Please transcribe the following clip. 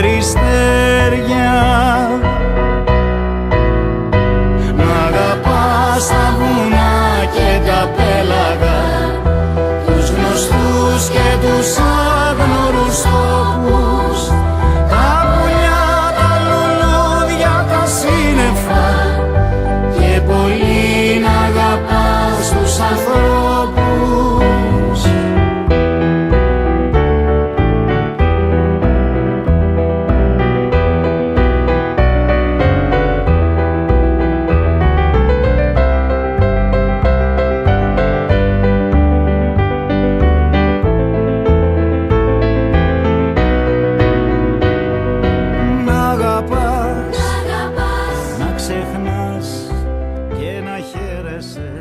περιστέρια. Να αγαπάς τα βουνά και τα πέλαγα, τους γνωστούς και τους άγνωρους τόπους, τα πουλιά, τα λουλούδια, τα σύννεφα και πολύ να αγαπάς τους ανθρώπους. Να ξεχνάς και να χαίρεσαι